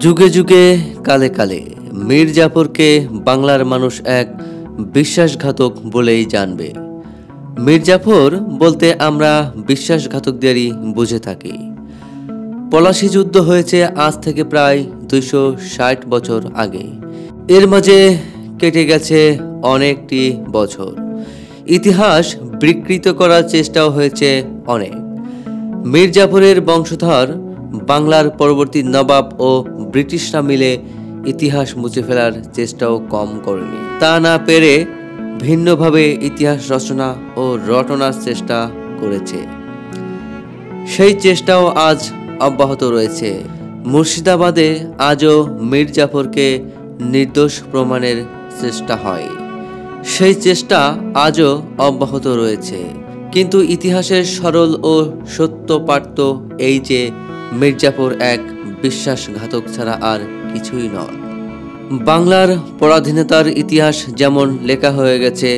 যুগে যুগে কালে কালে মীর জাফরকে বাংলার মানুষ এক বিশ্বাসঘাতক বলেই জানবে। মীর জাফর বলতে আমরা বিশ্বাসঘাতকদেরই বুঝে থাকি। পলাশী যুদ্ধ হয়েছে আজ থেকে প্রায় 260 বছর আগে। এর মাঝে কেটে গেছে অনেকটি বছর। ইতিহাস বিকৃত করার চেষ্টাও হয়েছে অনেক। মীর জাফরের বংশধর বাংলার পরবর্তী নবাব ও ব্রিটিশরা মিলে ইতিহাস মুছে ফেলার চেষ্টাও কম করেনি। তা না পেরে ভিন্নভাবে ইতিহাস রচনা ও রটনার চেষ্টা করেছে। সেই চেষ্টাও আজ অব্যাহত রয়েছে। মুর্শিদাবাদে আজও মীর জাফরকে নির্দোষ প্রমাণের চেষ্টা হয়। সেই চেষ্টা আজও অব্যাহত রয়েছে। কিন্তু ইতিহাসের সরল ও সত্য পাঠ্য এই যে মীর জাফর এক বিশ্বাসঘাতক ছাড়া আর কিছুই নয়। বাংলার পরাধীনতার ইতিহাস যেমন লেখা হয়ে গেছে,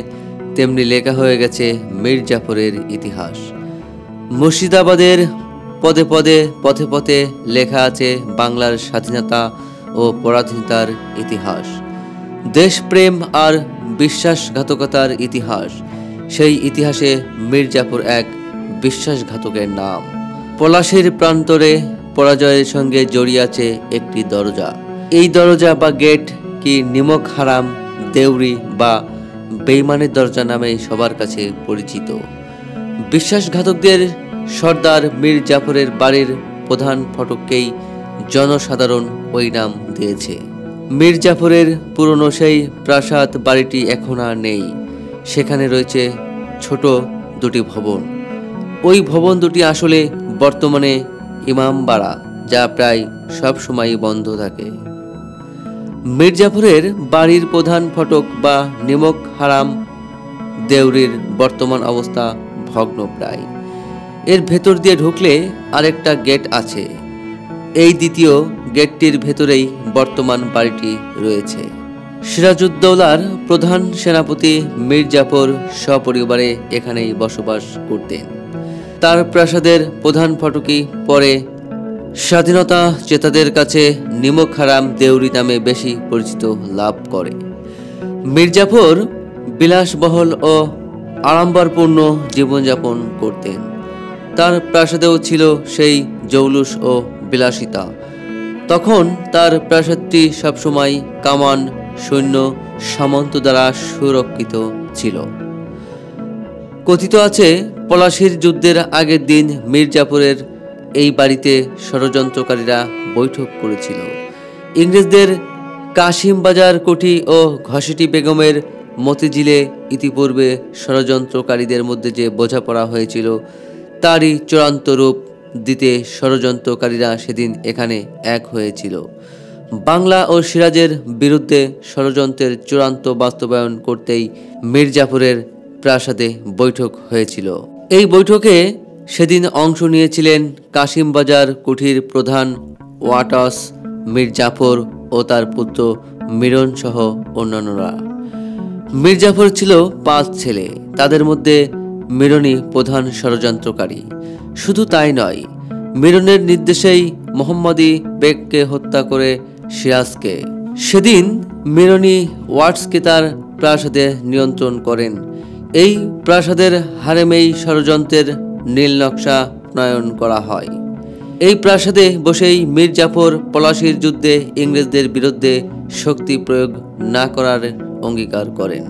তেমনি লেখা হয়ে গেছে মীর জাফরের ইতিহাস। মুর্শিদাবাদের পদে পদে পথে পথে লেখা আছে বাংলার স্বাধীনতা ও পরাধীনতার ইতিহাস, দেশপ্রেম আর বিশ্বাসঘাতকতার ইতিহাস। সেই ইতিহাসে মীর জাফর এক বিশ্বাসঘাতকের নাম। পলাশীর প্রান্তরে পরাজয়ের সঙ্গে জড়িয়ে আছে একটি দরজা। এই দরজা বা গেট কি নিমক হারাম, দেউরি বা বেইমানের দরজা নামে সবার কাছে পরিচিত। বিশ্বাসঘাতকদের সর্দার মীর জাফরের বাড়ির প্রধান ফটককেই জনসাধারণ ওই নাম দিয়েছে। মীর জাফরের পুরনো সেই প্রাসাদ বাড়িটি এখন আর নেই। সেখানে রয়েছে ছোট দুটি ভবন। ওই ভবন দুটি আসলে বর্তমানে ইমামবাড়া, যা প্রায় সব সময় বন্ধ থাকে। মীর জাফরের বাড়ির প্রধান ফটক বা নিমক হারাম দেউরির বর্তমান অবস্থা ভগ্নপ্রায়। এর ভেতর দিয়ে ঢুকলে আরেকটা গেট আছে। এই দ্বিতীয় গেটটির ভেতরেই বর্তমান বাড়িটি রয়েছে। সিরাজউদ্দৌলার প্রধান সেনাপতি মীর জাফর সপরিবারে এখানেই বসবাস করতেন। তার প্রাসাদের প্রধান ফটকই পরে স্বাধীনতা চেতাদের কাছে নিমক হারাম দেউরি নামে বেশি পরিচিত লাভ করে। মীর জাফর বিলাসবহুল ও আড়ম্বরপূর্ণ জীবনযাপন করতেন। তার প্রাসাদেও ছিল সেই জৌলুস ও বিলাসিতা। তখন তার প্রাসাদটি সবসময় কামান, সৈন্য, সামন্ত দ্বারা সুরক্ষিত ছিল। কথিত আছে পলাশীর যুদ্ধের আগের দিন মীর জাফরের এই বাড়িতে ষড়যন্ত্রকারীরা বৈঠক করেছিল। ইংরেজদের কাশিম বাজার কোঠি ও ঘসেটি বেগমের মতিঝিলে ইতিপূর্বে ষড়যন্ত্রকারীদের মধ্যে যে বোঝাপড়া হয়েছিল, তারই চূড়ান্ত রূপ দিতে ষড়যন্ত্রকারীরা সেদিন এখানে এক হয়েছিল। বাংলা ও সিরাজের বিরুদ্ধে ষড়যন্ত্রের চূড়ান্ত বাস্তবায়ন করতেই মীর জাফরের প্রাসাদে বৈঠক হয়েছিল। এই বৈঠকে সেদিন অংশ নিয়েছিলেন কাশিম বাজার কুঠির প্রধান ওয়াটাস মীর জাফর ও তার পুত্র মিরন সহ অন্যান্যরা। মীর জাফর ছিল 5 ছেলে, তাদের মধ্যে মিরনই প্রধান ষড়যন্ত্রকারী। শুধু তাই নয়, মিরনের নির্দেশেই মোহাম্মদী বেগকে হত্যা করে সিরাজকে। সেদিন মিরনি ওয়াটসকে তার প্রাসাদে নিয়ন্ত্রণ করেন। এই প্রাসাদের হারেমেই ষড়যন্ত্রের নীল নকশা প্রণয়ন করা হয়। এই প্রাসাদে বসেই মীর জাফর পলাশীর যুদ্ধে ইংরেজদের বিরুদ্ধে শক্তি প্রয়োগ না করার অঙ্গীকার করেন।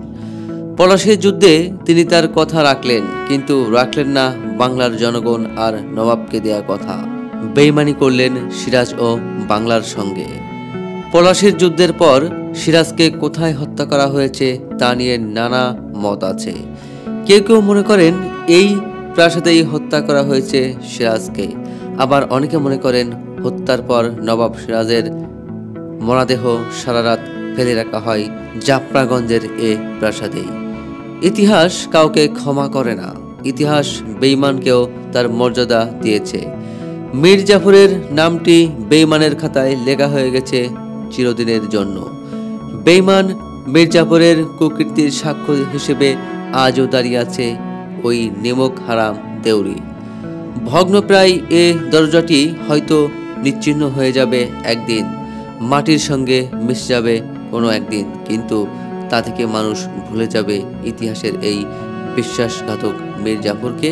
পলাশীর যুদ্ধে তিনি তার কথা রাখলেন, কিন্তু রাখলেন না বাংলার জনগণ আর নবাবকে দেয়া কথা। বেইমানি করলেন সিরাজ ও বাংলার সঙ্গে। পলাশীর যুদ্ধের পর সিরাজকে কোথায় হত্যা করা হয়েছে তা নিয়ে নানা মত আছে। কেউ কেউ মনে করেন এই প্রাসাদেই হত্যা করা হয়েছে সিরাজকে। আবার অনেকে মনে করেন হত্যার পর নবাব সিরাজের মরদেহ সারা রাত ফেলে রাখা হয় জাফরাগঞ্জের এ প্রাসাদেই। ইতিহাস কাউকে ক্ষমা করে না। ইতিহাস বেইমানকেও তার মর্যাদা দিয়েছে। মীর জাফরের নামটি বেইমানের খাতায় লেখা হয়ে গেছে চিরদিনের জন্য। বেইমান মীর জাফরের কুকীর্তির সাক্ষ্য হিসেবে আজও দাঁড়িয়ে আছে ওই নিমক হারাম দেউরি। ভগ্নপ্রায় এ দরজাটি হয়তো নিশ্চিহ্ন হয়ে যাবে একদিন। মাটির সঙ্গে মিশে যাবে কোনো একদিন, কিন্তু তা থেকে মানুষ ভুলে যাবে ইতিহাসের এই বিশ্বাসঘাতক মীর জাফরকে।